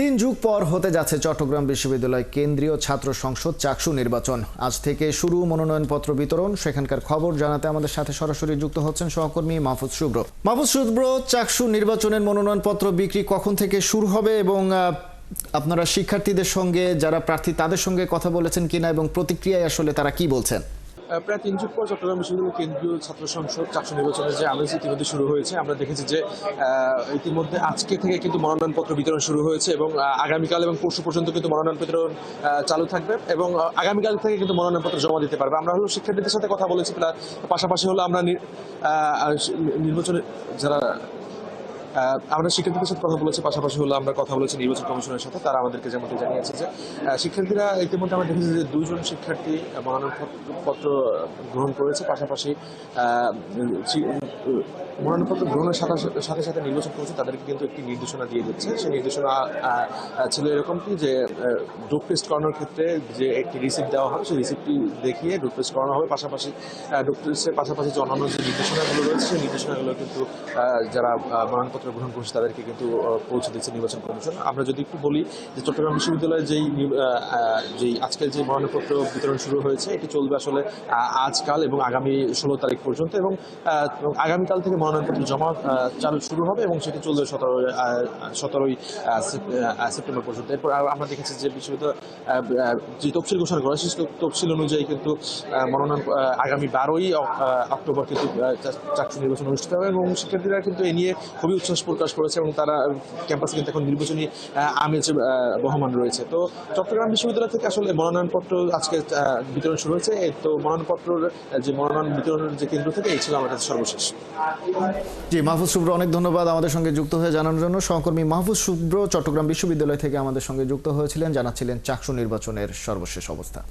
তিন যুগ পর হতে যাচ্ছে চট্টগ্রাম বিশ্ববিদ্যালয় কেন্দ্রীয় ছাত্র সংসদ চাকসু নির্বাচন। আজ থেকে শুরু মনোনয়নপত্র বিতরণ। সেখানকার খবর জানাতে আমাদের সাথে সরাসরি যুক্ত হচ্ছেন সহকর্মী মাহফুজ শুভ্র। মাহফুজ শুভ্র, চাকসু নির্বাচনের মনোনয়নপত্র বিক্রি কখন থেকে শুরু হবে এবং আপনারা শিক্ষার্থীদের সঙ্গে যারা প্রার্থী তাদের সঙ্গে কথা বলেছেন কিনা এবং প্রতিক্রিয়ায় আসলে তারা কি বলছেন? প্রায় ৩ যুগ পর চট্টগ্রাম বিশ্ববিদ্যালয় কেন্দ্রীয় ছাত্র সংসদ চাকসু নির্বাচনের যে আমেজ ইতিমধ্যে শুরু হয়েছে। আমরা দেখেছি যে ইতিমধ্যে আজকে থেকে কিন্তু মনোনয়নপত্র বিতরণ শুরু হয়েছে এবং আগামীকাল এবং পরশু পর্যন্ত কিন্তু মনোনয়ন বিতরণ চালু থাকবে এবং আগামীকাল থেকে কিন্তু মনোনয়নপত্র জমা দিতে পারবে। আমরা হলো শিক্ষার্থীদের সাথে কথা বলেছি, পাশাপাশি হলো আমরা নির্বাচনে যারা আমরা শিক্ষার্থীদের সাথে কথা বলেছি, পাশাপাশি হলো আমরা কথা বলেছি নির্বাচন কমিশনের সাথে। তারা আমাদেরকে যেমনটি জানিয়েছে যে শিক্ষার্থীরা ইতিমধ্যে আমরা দেখেছি যে 2 জন শিক্ষার্থী মনোনয়নপত্র গ্রহণ করেছে। পাশাপাশি মনোনয়নপত্র গ্রহণের সাথে সাথে নির্বাচন কমিশন তাদেরকে কিন্তু একটি নির্দেশনা দিয়ে দিচ্ছে। সেই নির্দেশনা ছিল এরকম কি যে ডোপ টেস্ট করানোর ক্ষেত্রে যে একটি রিসিপ্ট দেওয়া হবে, সেই রিসিপ্টটি দেখিয়ে ডোপ টেস্ট করানো হবে। পাশাপাশি ডোপ টেস্টের পাশাপাশি যে অন্যান্য যে নির্দেশনাগুলো রয়েছে সেই নির্দেশনাগুলো কিন্তু যারা মনোনয়নপত্র গ্রহণ করছে তাদেরকে কিন্তু পৌঁছে দিচ্ছে নির্বাচন কমিশন। আমরা যদি একটু বলি যে চট্টগ্রাম বিশ্ববিদ্যালয়ে যেই আজকের যে মনোনয়নপত্র বিতরণ শুরু হয়েছে এটি চলবে আসলে আজকাল এবং আগামী 16 তারিখ পর্যন্ত এবং আগামীকাল থেকে মনোনয়নপত্র জমা চালু শুরু হবে এবং সেটি চলবে 17ই সেপ্টেম্বর পর্যন্ত। এরপর আমরা দেখেছি যে বিশ্ববিদ্যালয় যে তফসিল ঘোষণা করা সেই তফসিল অনুযায়ী কিন্তু মনোনয়ন আগামী 12ই অক্টোবর কিন্তু চাকসু নির্বাচন অনুষ্ঠিত হবে এবং শিক্ষার্থীরা কিন্তু এ নিয়ে খুবই উচ্ছ্বাস প্রকাশ করেছে এবং তারা ক্যাম্পাসে কিন্তু এখন নির্বাচনী আমেজে বহমান রয়েছে। তো চট্টগ্রাম বিশ্ববিদ্যালয় থেকে আসলে মনোনয়নপত্র আজকে বিতরণ শুরু হয়েছে। তো মনোনয়নপত্রের যে মনোনয়ন বিতরণের যে কেন্দ্র থেকে এই ছিল আমার কাছে সর্বশেষ। জি, মাহফুজ শুভ্র, অনেক ধন্যবাদ আমাদের সঙ্গে যুক্ত হয়ে জানানোর জন্য। সহকর্মী মাহফুজ শুভ্র চট্টগ্রাম বিশ্ববিদ্যালয় থেকে আমাদের সঙ্গে যুক্ত হয়েছিলেন, জানাচ্ছিলেন চাকসু নির্বাচনের সর্বশেষ অবস্থা।